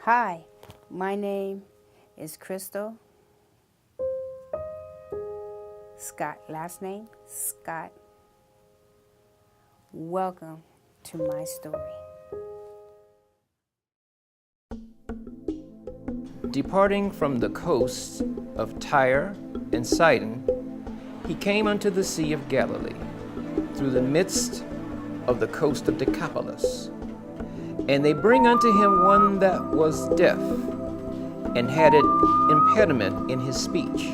Hi, my name is Crystal Scott, last name Scott. Welcome to my story. Departing from the coasts of Tyre and Sidon, he came unto the Sea of Galilee, through the midst of the coast of Decapolis. And they bring unto him one that was deaf, and had an impediment in his speech.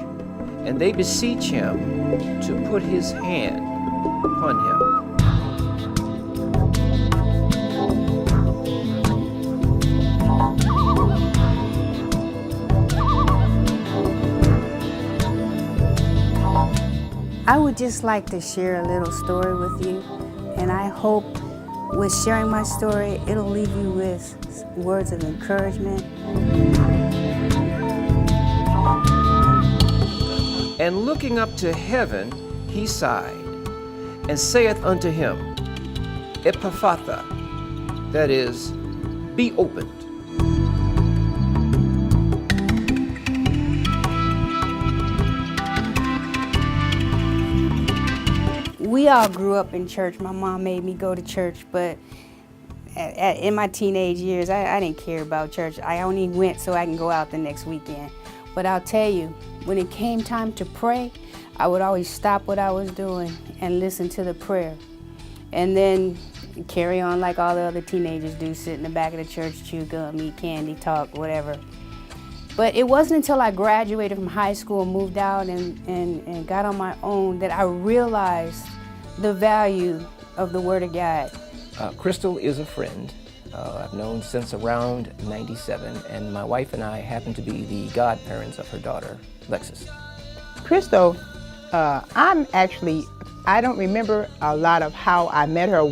And they beseech him to put his hand upon him. I would just like to share a little story with you, and I hope with sharing my story, it'll leave you with words of encouragement. And looking up to heaven, he sighed, and saith unto him, Ephphatha, that is, be opened. We all grew up in church. My mom made me go to church, but in my teenage years, I didn't care about church. I only went so I can go out the next weekend. But I'll tell you, when it came time to pray, I would always stop what I was doing and listen to the prayer. And then carry on like all the other teenagers do, sit in the back of the church, chew gum, eat candy, talk, whatever. But it wasn't until I graduated from high school, moved out and got on my own that I realized the value of the Word of God. Crystal is a friend I've known since around 97, and my wife and I happen to be the godparents of her daughter, Lexis. Crystal, I don't remember a lot of how I met her,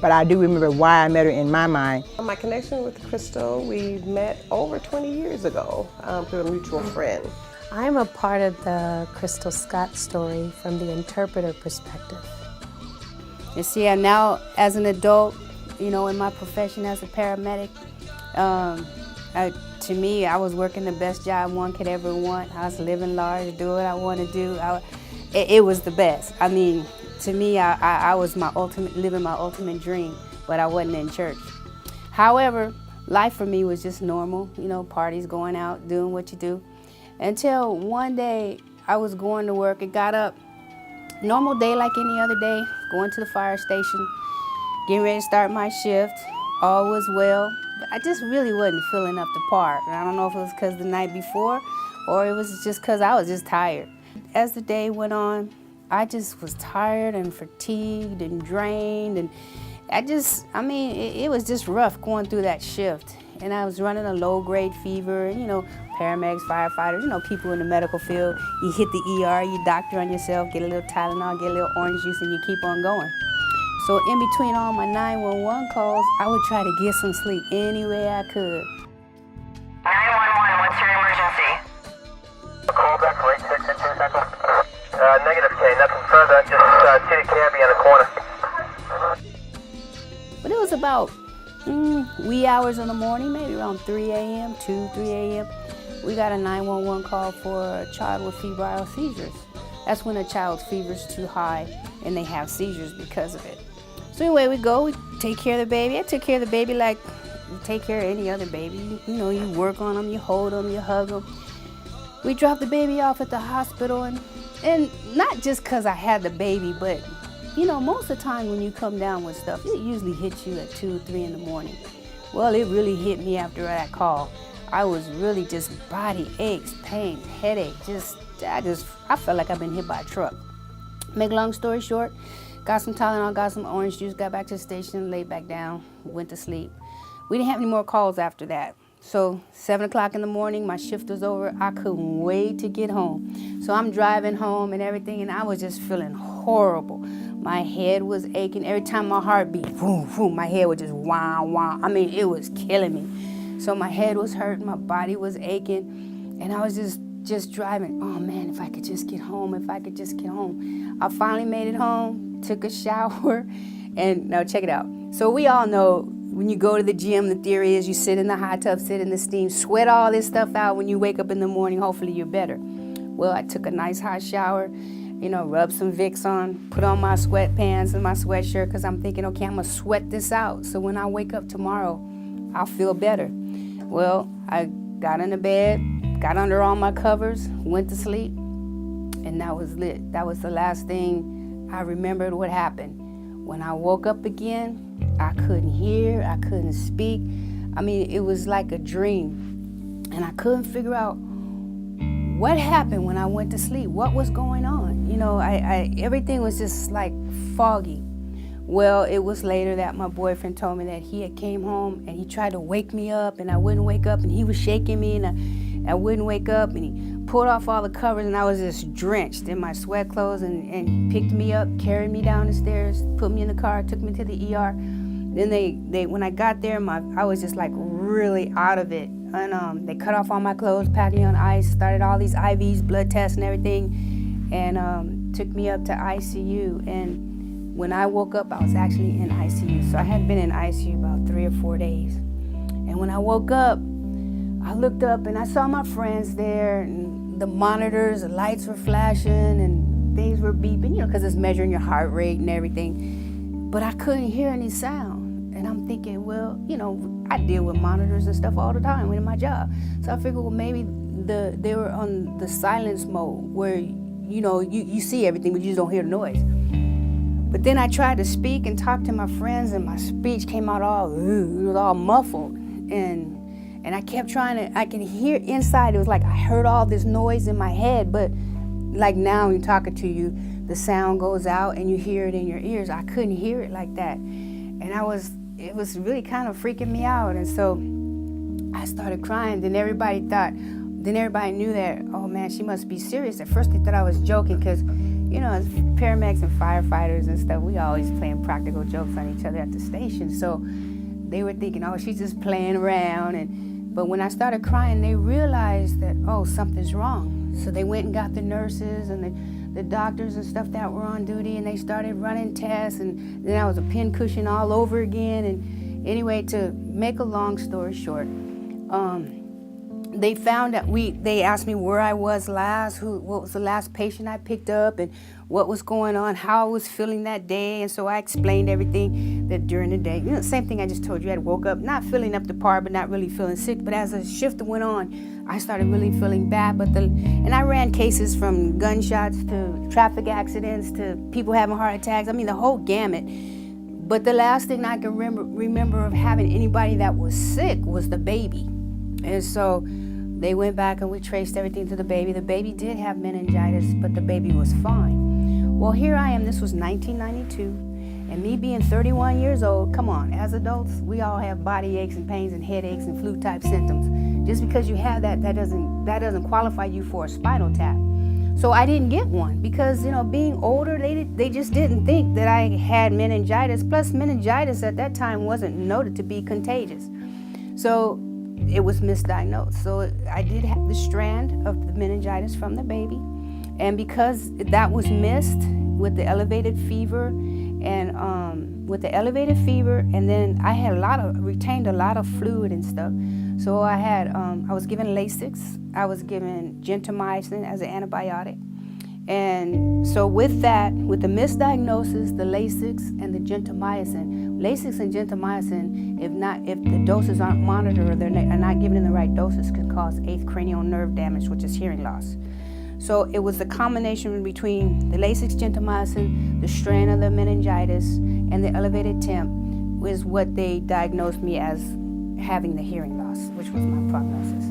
but I do remember why I met her in my mind. My connection with Crystal, we met over 20 years ago through a mutual friend. I'm a part of the Crystal Scott story from the interpreter perspective. You see, and now as an adult, you know, in my profession as a paramedic, to me, I was working the best job one could ever want. I was living large, doing what I want to do. It was the best. I mean, to me, I was living my ultimate dream, but I wasn't in church. However, life for me was just normal, you know, parties, going out, doing what you do. Until one day, I was going to work and got up, normal day like any other day, going to the fire station, getting ready to start my shift. All was well, but I just really wasn't feeling up to par. And I don't know if it was because the night before or it was just because I was just tired. As the day went on, I just was tired and fatigued and drained, and it was just rough going through that shift. And I was running a low-grade fever, and, you know, paramedics, firefighters, you know, people in the medical field, you hit the ER, you doctor on yourself, get a little Tylenol, get a little orange juice, and you keep on going. So in between all my 911 calls, I would try to get some sleep any way I could. 911, what's your emergency? A call back for 862 Central. Negative K, nothing further, just see the cabbie on the corner. But it was about wee hours in the morning, maybe around 3 a.m., 2, 3 a.m. We got a 911 call for a child with febrile seizures. That's when a child's fever is too high and they have seizures because of it. So anyway, we go, we take care of the baby. I took care of the baby like you take care of any other baby. You know, you work on them, you hold them, you hug them. We dropped the baby off at the hospital, and not just because I had the baby, but you know, most of the time when you come down with stuff, it usually hits you at 2, 3 in the morning. Well, it really hit me after that call. I was really just body aches, pain, headache, I felt like I've been hit by a truck. Make a long story short, got some Tylenol, got some orange juice, got back to the station, laid back down, went to sleep. We didn't have any more calls after that. So 7 o'clock in the morning, my shift was over. I couldn't wait to get home. So I'm driving home and everything, and I was just feeling horrible. My head was aching. Every time my heart beat, boom, boom, my head would just wow, wow. I mean, it was killing me. So my head was hurting, my body was aching, and I was just driving. Oh man, if I could just get home, if I could just get home. I finally made it home, took a shower, and now check it out. So we all know when you go to the gym, the theory is you sit in the hot tub, sit in the steam, sweat all this stuff out. When you wake up in the morning, hopefully you're better. Well, I took a nice hot shower, rubbed some Vicks on, put on my sweatpants and my sweatshirt because I'm thinking, okay, I'm going to sweat this out. So when I wake up tomorrow, I'll feel better. Well, I got into bed, got under all my covers, went to sleep, and that was lit. That was the last thing I remembered what happened. When I woke up again, I couldn't hear, I couldn't speak. I mean, it was like a dream. And I couldn't figure out what happened when I went to sleep, what was going on. Everything was just like foggy. Well, it was later that my boyfriend told me that he had came home and he tried to wake me up and I wouldn't wake up, and he was shaking me and I wouldn't wake up, and he pulled off all the covers and I was just drenched in my sweat clothes, and picked me up, carried me down the stairs, put me in the car, took me to the ER. Then they when I got there, I was just like really out of it. And they cut off all my clothes, packed me on ice, started all these IVs, blood tests and everything, and took me up to ICU. And when I woke up, I was actually in ICU. So I had been in ICU about 3 or 4 days. And when I woke up, I looked up and I saw my friends there, and the monitors, the lights were flashing and things were beeping, because it's measuring your heart rate and everything. But I couldn't hear any sound. And I'm thinking, well, I deal with monitors and stuff all the time in my job. So I figured, well, maybe they were on the silence mode where, you see everything, but you just don't hear the noise. But then I tried to speak and talk to my friends, and my speech came out it was all muffled. And I kept trying I can hear inside. It was like I heard all this noise in my head, but like now when talking to you, the sound goes out and you hear it in your ears. I couldn't hear it like that. And it was really kind of freaking me out. And so I started crying. Then everybody knew that, oh man, she must be serious. At first they thought I was joking because, as paramedics and firefighters and stuff, we always playing practical jokes on each other at the station. So they were thinking, oh, she's just playing around. But when I started crying, they realized that, oh, something's wrong. So they went and got the nurses and the doctors and stuff that were on duty, and they started running tests, and then I was a pincushion all over again. And anyway, to make a long story short, they found that they asked me where I was last, what was the last patient I picked up, and what was going on, how I was feeling that day. And so I explained everything that during the day, same thing I just told you. I woke up not feeling up to par, but not really feeling sick. But as the shift went on, I started really feeling bad. And I ran cases from gunshots to traffic accidents to people having heart attacks. I mean, the whole gamut. But the last thing I can remember of having anybody that was sick was the baby. And so they went back and we traced everything to the baby. The baby did have meningitis, but the baby was fine. Well, here I am. This was 1992. And me being 31 years old, come on, as adults, we all have body aches and pains and headaches and flu-type symptoms. Just because you have that doesn't qualify you for a spinal tap. So I didn't get one because, being older, they just didn't think that I had meningitis. Plus, meningitis at that time wasn't noted to be contagious. So it was misdiagnosed. So I did have the strand of the meningitis from the baby. And because that was missed with the elevated fever, and then I had retained a lot of fluid and stuff. So I was given Lasix, I was given gentamicin as an antibiotic. And so with the misdiagnosis, the Lasix and the gentamicin, Lasix and gentamicin, if the doses aren't monitored or they're not given in the right doses, can cause 8th cranial nerve damage, which is hearing loss. So it was the combination between the Lasix, gentamicin, the strand of the meningitis, and the elevated temp was what they diagnosed me as having the hearing loss, which was my prognosis.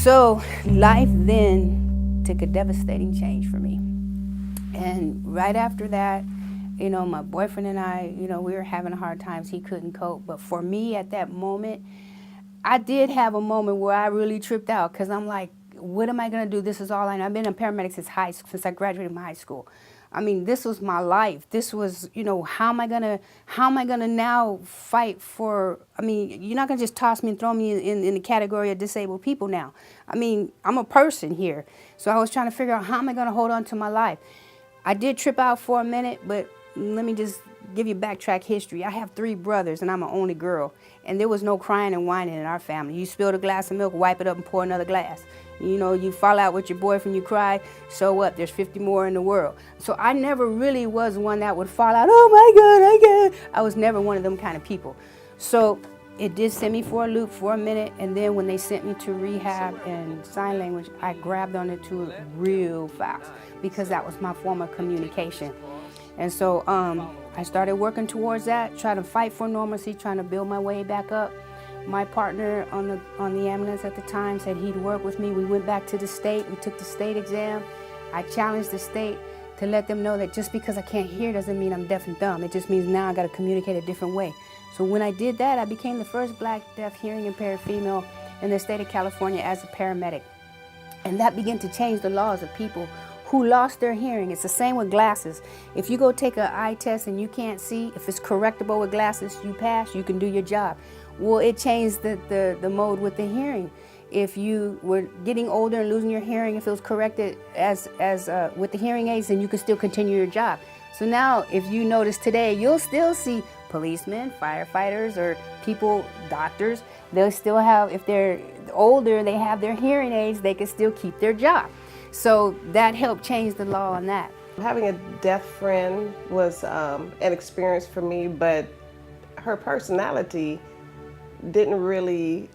So life then took a devastating change for me. And right after that, my boyfriend and I, we were having hard times. He couldn't cope. But for me at that moment, I did have a moment where I really tripped out because I'm like, what am I going to do? This is all I know. I've been a paramedic since I graduated from high school. I mean, this was my life. This was, how am I gonna now fight for? I mean, you're not gonna just toss me and throw me in the category of disabled people now. I mean, I'm a person here. So I was trying to figure out how am I gonna hold on to my life. I did trip out for a minute, but let me just give you backtrack history. I have 3 brothers and I'm an only girl. And there was no crying and whining in our family. You spilled a glass of milk, wipe it up and pour another glass. You know, you fall out with your boyfriend, you cry, so what? There's 50 more in the world. So I never really was one that would fall out, oh my God, I was never one of them kind of people. So it did send me for a loop for a minute, and then when they sent me to rehab and sign language, I grabbed onto it real fast because that was my form of communication. And so I started working towards that, trying to fight for normalcy, trying to build my way back up. My partner on the ambulance at the time said he'd work with me. We went back to the state, we took the state exam. I challenged the state to let them know that just because I can't hear doesn't mean I'm deaf and dumb. It just means now I gotta communicate a different way. So when I did that, I became the first Black, deaf, hearing impaired female in the state of California as a paramedic. And that began to change the laws of people who lost their hearing. It's the same with glasses. If you go take an eye test and you can't see, if it's correctable with glasses, you pass, you can do your job. Well, it changed the mode with the hearing. If you were getting older and losing your hearing, if it was corrected as with the hearing aids, then you can still continue your job. So now, if you notice today, you'll still see policemen, firefighters, or people, doctors. They'll still have, if they're older, they have their hearing aids, they can still keep their job. So that helped change the law on that. Having a deaf friend was an experience for me, but her personality didn't really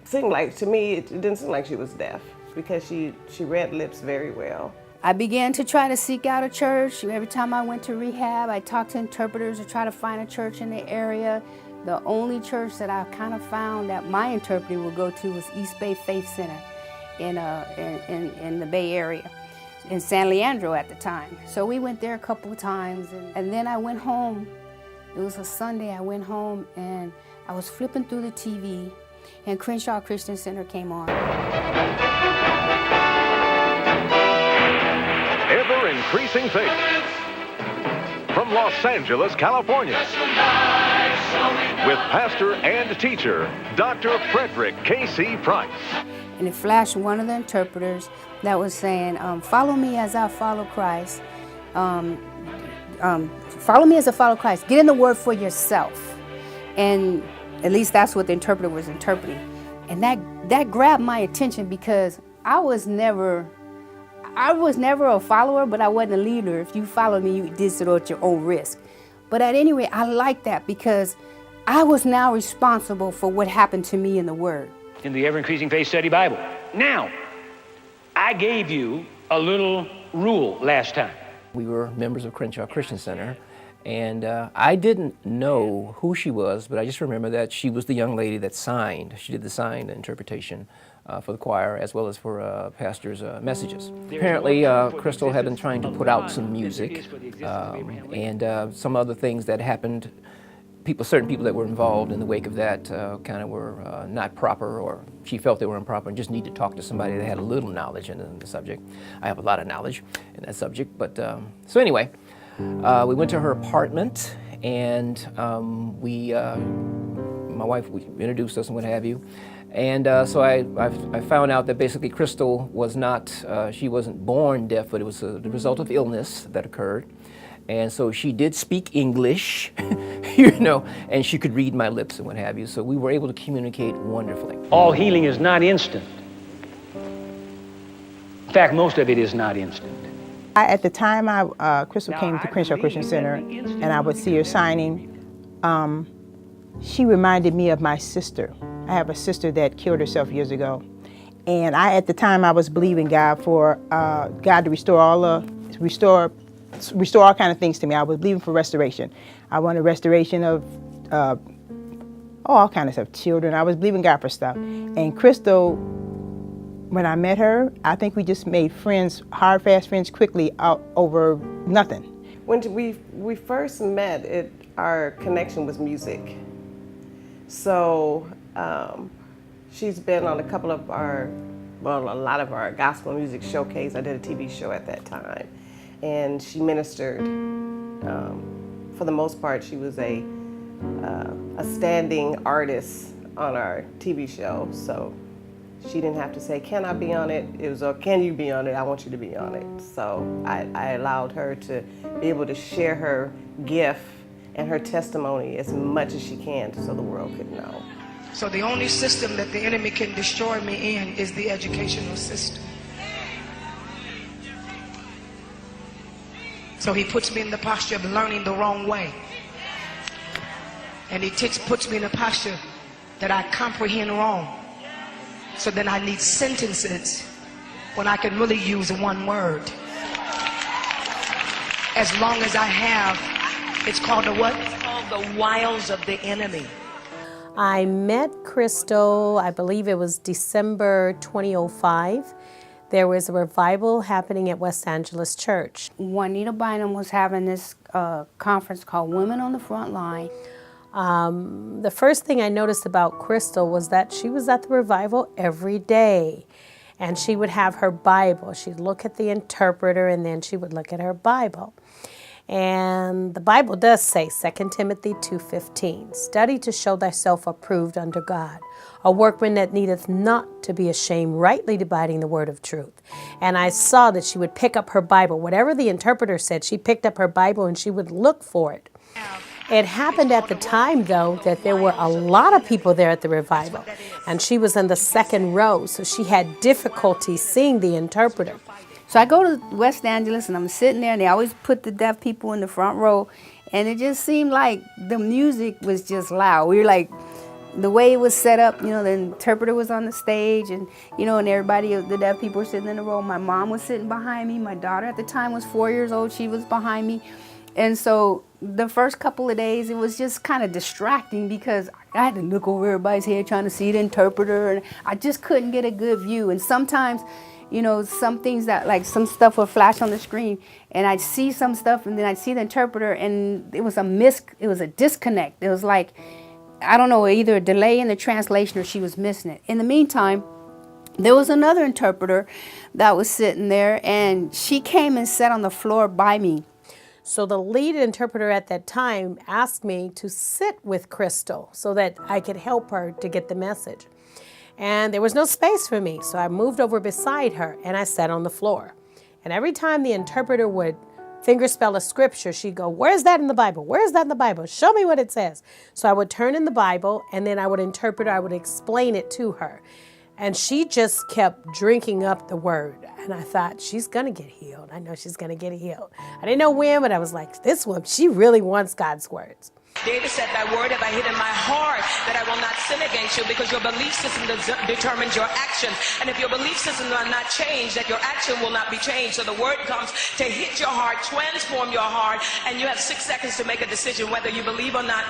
seem like, to me, it didn't seem like she was deaf because she read lips very well. I began to try to seek out a church. Every time I went to rehab, I talked to interpreters to try to find a church in the area. The only church that I kind of found that my interpreter would go to was East Bay Faith Center in the Bay Area, in San Leandro at the time. So we went there a couple of times, and then I went home. It was a Sunday. I went home and I was flipping through the TV, and Crenshaw Christian Center came on. Ever-increasing faith. From Los Angeles, California. With pastor and teacher, Dr. Frederick K.C. Price. And it flashed one of the interpreters that was saying, follow me as I follow Christ. Follow me as I follow Christ. Get in the word for yourself. And at least that's what the interpreter was interpreting. And that grabbed my attention because I was never a follower, but I wasn't a leader. If you followed me, you did so at your own risk. But at any rate, I liked that because I was now responsible for what happened to me in the Word. In the Ever-Increasing Faith Study Bible. Now, I gave you a little rule last time. We were members of Crenshaw Christian Center, and I didn't know who she was, but I just remember that she was the young lady that signed. She did the signed interpretation for the choir as well as for pastor's messages. Apparently, Crystal had been trying to put out some music and some other things that happened. Certain people that were involved in the wake of that kind of were not proper, or she felt they were improper and just needed to talk to somebody that had a little knowledge in the subject. I have a lot of knowledge in that subject, but so anyway, we went to her apartment and my wife introduced us and what have you. And so I found out that basically Crystal was not, she wasn't born deaf, but it was the result of illness that occurred. And so she did speak English, you know, and she could read my lips and what have you. So we were able to communicate wonderfully. All healing is not instant. In fact, most of it is not instant. At the time Crystal came to Crenshaw Christian Center and I would see her signing, she reminded me of my sister. I have a sister that killed herself years ago. And at the time I was believing God for God to restore all kind of things to me. I was believing for restoration. I wanted restoration of all kind of stuff, children. I was believing God for stuff. And Crystal, when I met her, I think we just made friends, hard, fast friends quickly over nothing. When we first met, our connection was music. So she's been on a lot of our gospel music showcase. I did a TV show at that time. And she ministered. For the most part, she was a standing artist on our TV show. So She didn't have to say, can I be on it? It was, can you be on it? I want you to be on it. So I allowed her to be able to share her gift and her testimony as much as she can so the world could know. So the only system that the enemy can destroy me in is the educational system. So he puts me in the posture of learning the wrong way. And he puts me in a posture that I comprehend wrong. So then I need sentences when I can really use one word. As long as I have, it's called the what? It's called the wiles of the enemy. I met Crystal, I believe it was December 2005. There was a revival happening at West Angeles Church. Juanita Bynum was having this conference called Women on the Front Line. The first thing I noticed about Crystal was that she was at the revival every day. And she would have her Bible. She'd look at the interpreter and then she would look at her Bible. And the Bible does say, 2 Timothy 2:15, study to show thyself approved unto God, a workman that needeth not to be ashamed, rightly dividing the word of truth. And I saw that she would pick up her Bible. Whatever the interpreter said, she picked up her Bible and she would look for it. It happened at the time, though, that there were a lot of people there at the revival. And she was in the second row, so she had difficulty seeing the interpreter. So I go to West Angeles and I'm sitting there and they always put the deaf people in the front row. And it just seemed like the music was just loud. We were like, the way it was set up, you know, the interpreter was on the stage and, you know, and everybody, the deaf people were sitting in the row. My mom was sitting behind me. My daughter at the time was 4 years old. She was behind me. And so the first couple of days, it was just kind of distracting because I had to look over everybody's head trying to see the interpreter. And I just couldn't get a good view. And sometimes, you know, some things that, like some stuff would flash on the screen and I'd see some stuff and then I'd see the interpreter and it was a disconnect. It was like, I don't know, either a delay in the translation or she was missing it. In the meantime, there was another interpreter that was sitting there and she came and sat on the floor by me. So the lead interpreter at that time asked me to sit with Crystal so that I could help her to get the message. And there was no space for me, so I moved over beside her and I sat on the floor. And every time the interpreter would fingerspell a scripture, she'd go, where's that in the Bible? Where's that in the Bible? Show me what it says. So I would turn in the Bible and then I would interpret, I would explain it to her. And she just kept drinking up the word. And I thought, she's going to get healed. I know she's going to get healed. I didn't know when, but I was like, this one, she really wants God's words. David said, thy word have I hid in my heart that I will not sin against you, because your belief system determines your action. And if your belief system are not changed, that your action will not be changed. So the word comes to hit your heart, transform your heart, and you have 6 seconds to make a decision whether you believe or not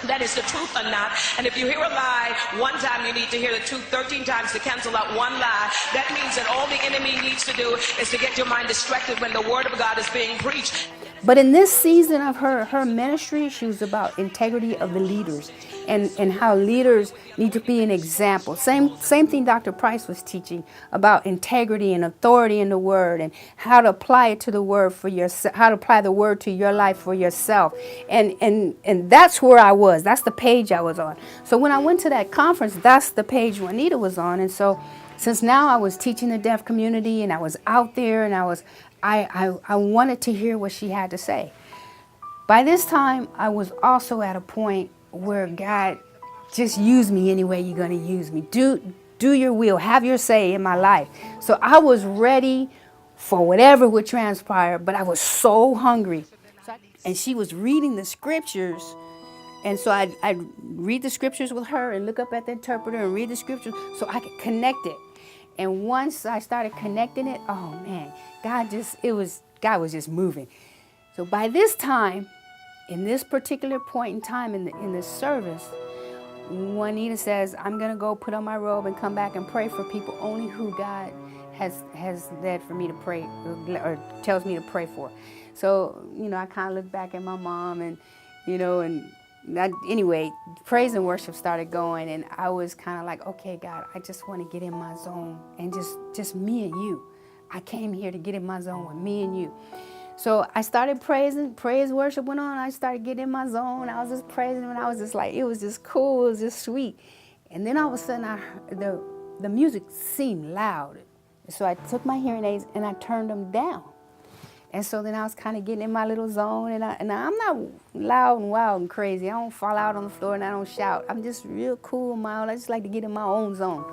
that is the truth or not. And if you hear a lie one time, you need to hear the truth 13 times to cancel out one lie. That means that all the enemy needs to do is to get your mind distracted when the word of God is being preached. But in this season of her ministry, she was about integrity of the leaders and how leaders need to be an example. Same thing Dr. Price was teaching about integrity and authority in the word and how to apply it to the word for yourself, how to apply the word to your life for yourself. And that's where I was. That's the page I was on. So when I went to that conference, that's the page Juanita was on. And so since now I was teaching the deaf community and I was out there and I wanted to hear what she had to say. By this time, I was also at a point where God, just use me any way you're going to use me. Do your will. Have your say in my life. So I was ready for whatever would transpire, but I was so hungry. And she was reading the scriptures. And so I'd read the scriptures with her and look up at the interpreter and read the scriptures so I could connect it. And once I started connecting it, oh man, God was just moving. So by this time, in this particular point in time in the service, Juanita says, I'm going to go put on my robe and come back and pray for people only who God has led for me to pray or tells me to pray for. So, you know, I kind of looked back at my mom and, you know, anyway, praise and worship started going, and I was kind of like, okay, God, I just want to get in my zone and just me and you. I came here to get in my zone with me and you. So I started praising, praise worship went on. I started getting in my zone. I was just praising and I was just like, it was just cool, it was just sweet. And then all of a sudden, the music seemed loud. So I took my hearing aids and I turned them down. And so then I was kind of getting in my little zone, and I'm not loud and wild and crazy. I don't fall out on the floor and I don't shout. I'm just real cool, mild. I just like to get in my own zone.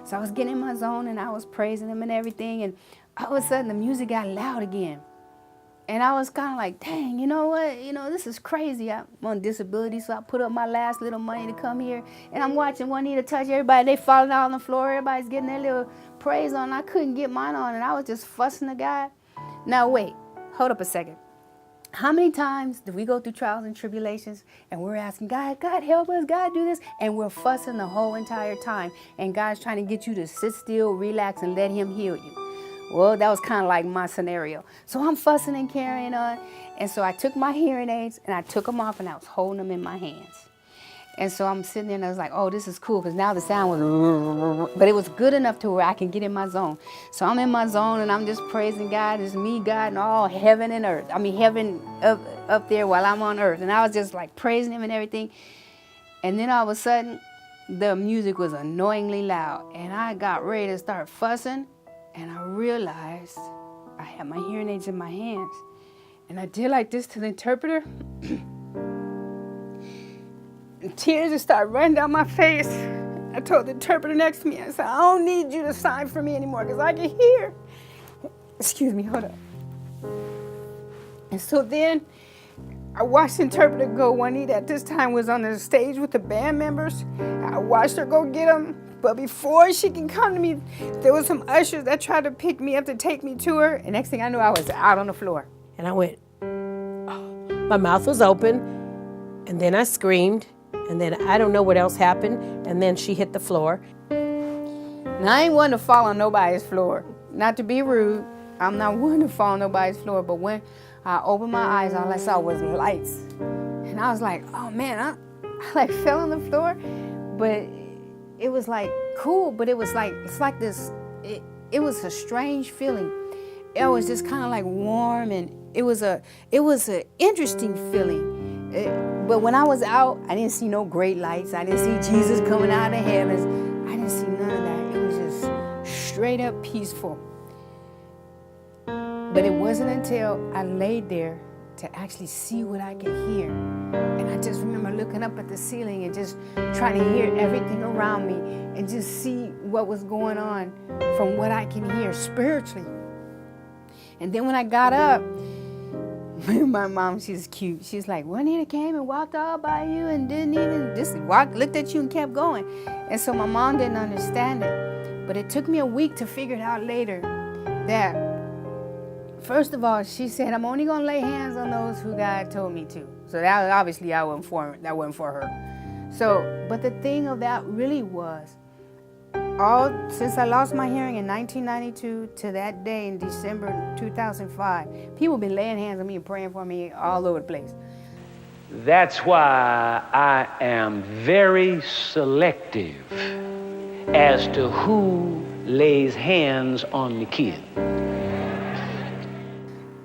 So I was getting in my zone and I was praising him and everything, and all of a sudden the music got loud again. And I was kind of like, dang, you know what? You know, this is crazy. I'm on disability, so I put up my last little money to come here, and I'm watching Juanita touch everybody. They falling out on the floor. Everybody's getting their little praise on. I couldn't get mine on, and I was just fussing the guy. Now, wait. Hold up a second. How many times do we go through trials and tribulations and we're asking God, God help us, God do this, and we're fussing the whole entire time, and God's trying to get you to sit still, relax, and let him heal you? Well, that was kind of like my scenario. So I'm fussing and carrying on, and so I took my hearing aids and I took them off and I was holding them in my hands. And so I'm sitting there and I was like, oh, this is cool, because now the sound was, but it was good enough to where I can get in my zone. So I'm in my zone and I'm just praising God. It's me, God, and all heaven and earth. I mean, heaven up there while I'm on earth. And I was just like praising him and everything. And then all of a sudden, the music was annoyingly loud. And I got ready to start fussing. And I realized I had my hearing aids in my hands. And I did like this to the interpreter. And tears just started running down my face. I told the interpreter next to me, I said, I don't need you to sign for me anymore because I can hear. Excuse me, hold up. And so then I watched the interpreter go. Juanita at this time was on the stage with the band members. I watched her go get them. But before she can come to me, there was some ushers that tried to pick me up to take me to her. And next thing I knew, I was out on the floor. And I went, oh. My mouth was open, and then I screamed. And then I don't know what else happened, and then she hit the floor. Now, I ain't one to fall on nobody's floor. Not to be rude, I'm not one to fall on nobody's floor, but when I opened my eyes, all I saw was lights. And I was like, oh man, I like fell on the floor, but it was like cool, but it was like, it's like this, it was a strange feeling. It was just kind of like warm, and it was an interesting feeling. But when I was out, I didn't see no great lights. I didn't see Jesus coming out of the heavens. I didn't see none of that. It was just straight up peaceful. But it wasn't until I laid there to actually see what I could hear. And I just remember looking up at the ceiling and just trying to hear everything around me and just see what was going on from what I can hear spiritually. And then when I got up, my mom, she's cute. She's like, Juanita came and walked all by you and didn't even just looked at you and kept going. And so my mom didn't understand it. But it took me a week to figure it out later that, first of all, she said, I'm only going to lay hands on those who God told me to. So that obviously that wasn't for her. So, but the thing of that really was, since I lost my hearing in 1992 to that day in December 2005, people have been laying hands on me and praying for me all over the place. That's why I am very selective as to who lays hands on the kid.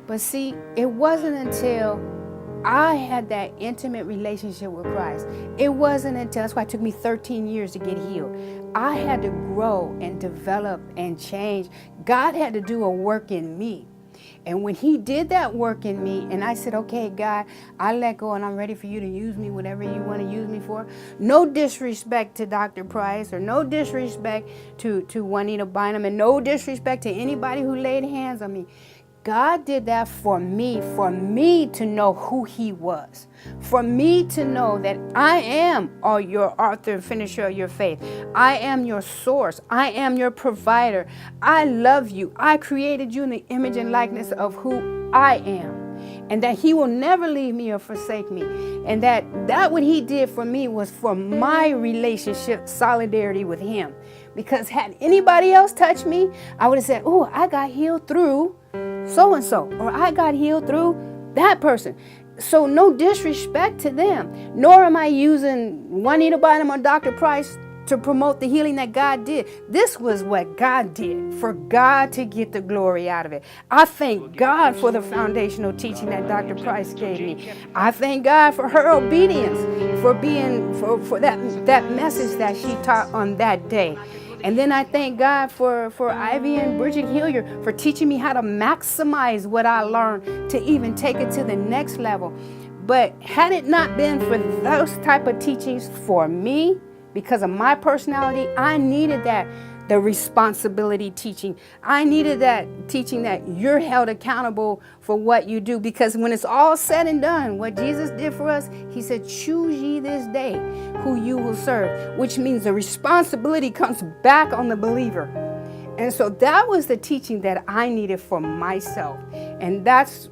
But see, it wasn't until I had that intimate relationship with Christ. It wasn't until, that's why it took me 13 years to get healed. I had to grow and develop and change. God had to do a work in me. And when he did that work in me, and I said, okay, God, I let go and I'm ready for you to use me, whatever you want to use me for. No disrespect to Dr. Price, or no disrespect to Juanita Bynum, and no disrespect to anybody who laid hands on me. God did that for me to know who he was, for me to know that I am your author and finisher of your faith. I am your source. I am your provider. I love you. I created you in the image and likeness of who I am, and that he will never leave me or forsake me, and that what he did for me was for my relationship solidarity with him. Because had anybody else touched me, I would have said, oh, I got healed through so-and-so, or I got healed through that person. So no disrespect to them, nor am I using Juanita Bynum or Dr. Price to promote the healing that God did. This was what God did, for God to get the glory out of it. I thank God for the foundational teaching that Dr. Price gave me. I thank God for her obedience, for that message that she taught on that day. And then I thank God for Ivy and Bridget Hilliard for teaching me how to maximize what I learned to even take it to the next level. But had it not been for those type of teachings for me, because of my personality, I needed that. The responsibility teaching. I needed that teaching that you're held accountable for what you do, because when it's all said and done, what Jesus did for us, he said, choose ye this day who you will serve, which means the responsibility comes back on the believer. And so that was the teaching that I needed for myself. And that's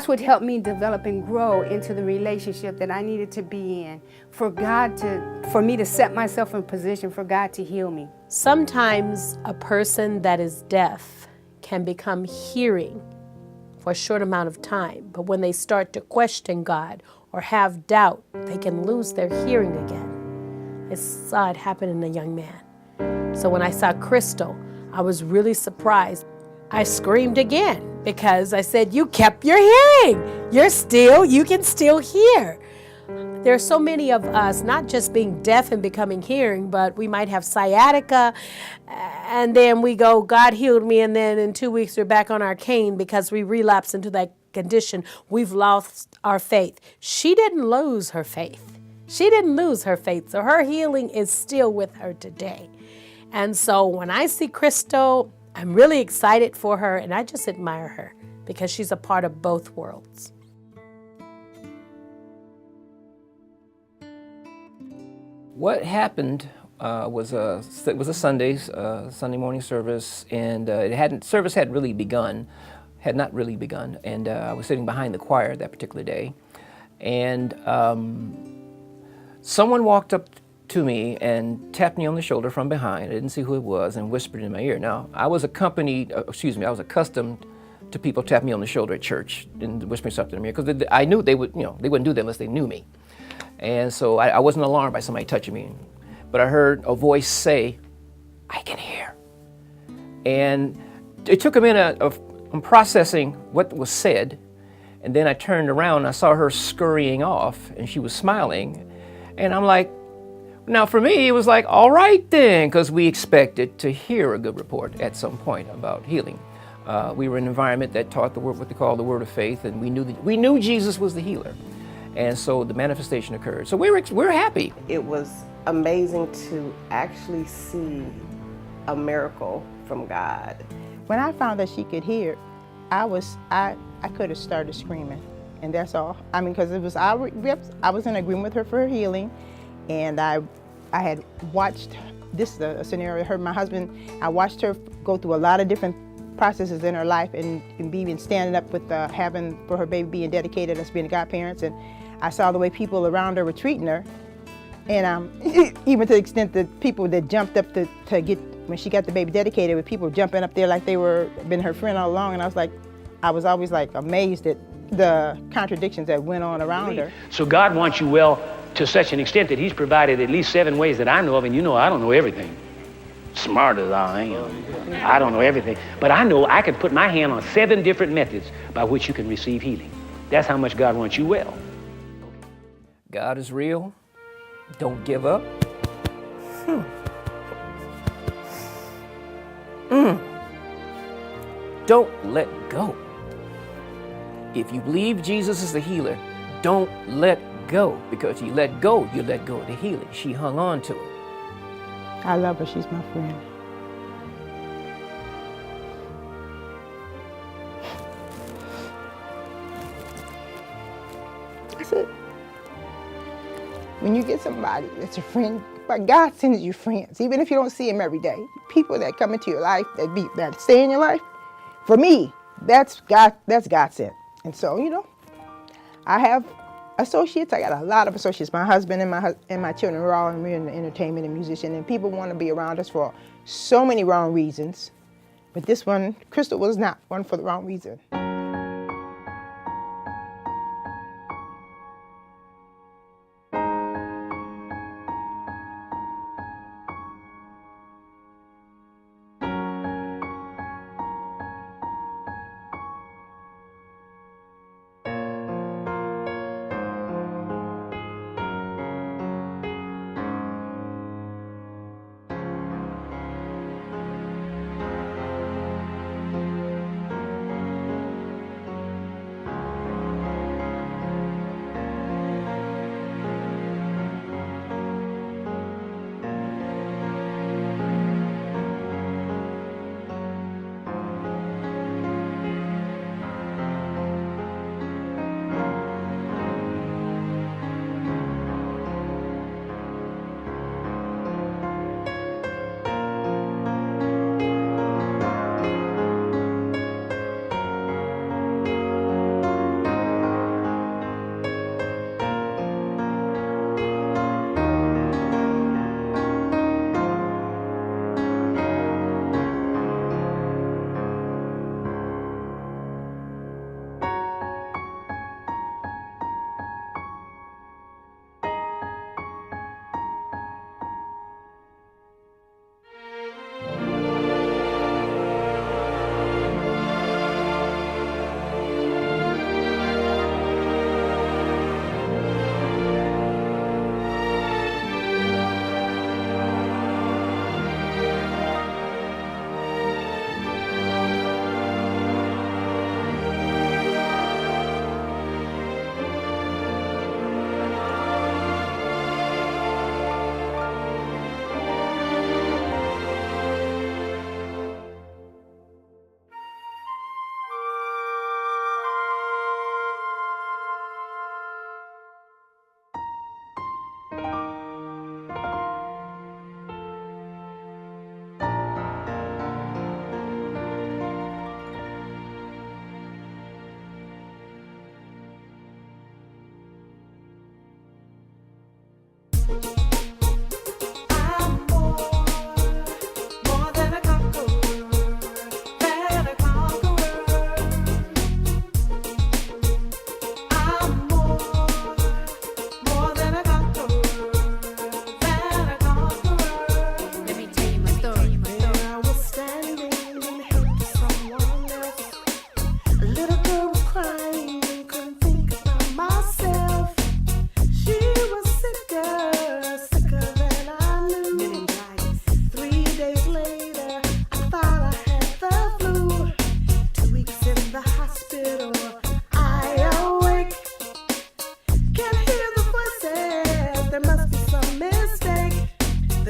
what helped me develop and grow into the relationship that I needed to be in, for me to set myself in position for God to heal me. Sometimes a person that is deaf can become hearing for a short amount of time, but when they start to question God or have doubt, they can lose their hearing again. I saw it happen in a young man. So when I saw Crystal, I was really surprised. I screamed again because I said, you kept your hearing. You can still hear. There are so many of us, not just being deaf and becoming hearing, but we might have sciatica, and then we go, God healed me, and then in 2 weeks we're back on our cane because we relapse into that condition. We've lost our faith. She didn't lose her faith. So her healing is still with her today. And so when I see Crystal, I'm really excited for her, and I just admire her because she's a part of both worlds. What happened was a Sunday morning service, and service had not really begun, and I was sitting behind the choir that particular day, and someone walked up to me and tapped me on the shoulder from behind. I didn't see who it was, and whispered in my ear. Now, I was accustomed to people tapping me on the shoulder at church and whispering something to me, because I knew they wouldn't do that unless they knew me. And so I wasn't alarmed by somebody touching me. But I heard a voice say, I can hear. And it took a minute of processing what was said. And then I turned around and I saw her scurrying off, and she was smiling. And I'm like, now for me, it was like, all right then, because we expected to hear a good report at some point about healing. We were in an environment that taught what they call the word of faith, and we knew Jesus was the healer. And so the manifestation occurred. So we're happy. It was amazing to actually see a miracle from God. When I found that she could hear, I could have started screaming, and that's all. I mean, because it was I was in agreement with her for her healing, and I had watched this a scenario. My husband, I watched her go through a lot of different processes in her life, and even standing up with for her baby being dedicated, us being godparents, and I saw the way people around her were treating her, and even to the extent that people that jumped up to get, when she got the baby dedicated, with people jumping up there like they been her friend all along, and I was always like amazed at the contradictions that went on around her. So God wants you well to such an extent that he's provided at least 7 ways that I know of, and I don't know everything. Smart as I am, I don't know everything, but I know I can put my hand on 7 different methods by which you can receive healing. That's how much God wants you well. God is real. Don't give up. Don't let go. If you believe Jesus is the healer, don't let go, because you let go of the healing. She hung on to it. I love her. She's my friend. I said, when you get somebody that's a friend, but God sends you friends, even if you don't see them every day. People that come into your life, that stay in your life. For me, that's God sent. And so, I have associates. I got a lot of associates. My husband and my children are all in the entertainment and musician, and people want to be around us for so many wrong reasons. But this one, Crystal, was not one for the wrong reason.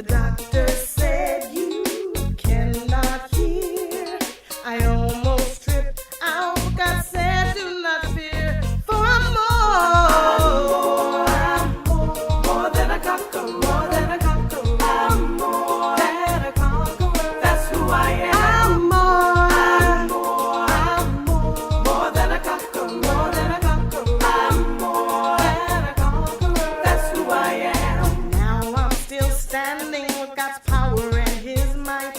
The doctor said you cannot hear. I almost tripped out. God said, do not fear, for I'm more than a conqueror, more than a conqueror. I'm more than a conqueror. That's who I am. I'm more than a conqueror, more than a conqueror. I'm more than a conqueror. That's who I am. Now I'm still standing with God's power and His might.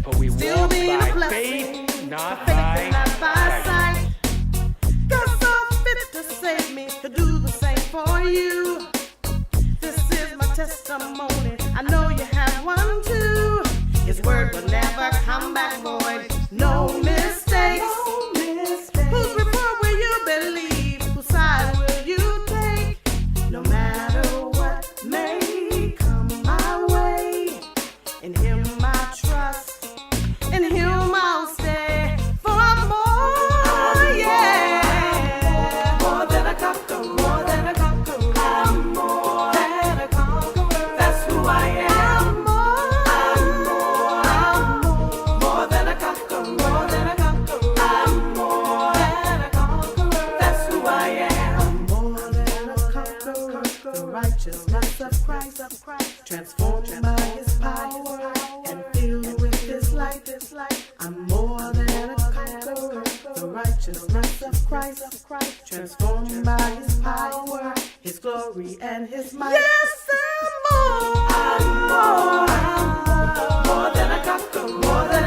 For we Still walk being a by blessing, faith, not faith by and not by sight. sight. God saw fit to save me, to do the same for you. This is my testimony. I know you have one too. His word will never come back void. No mistakes. Whose report will you believe? Whose side will you take? No matter what may come my way, in Him I trust, in Him I'll stay. For I'm more, yeah, more than a conqueror, more than a conqueror. I'm more than a conqueror. That's who I am. More than a conqueror, more than a conqueror. I'm more than a conqueror. That's who I am. More than a conqueror. The righteousness of Christ, transformed by His power and filled with His light. I'm more than a conqueror. The righteousness of Christ, transformed by His power, His glory and His might. Yes, I'm more than a conqueror, more than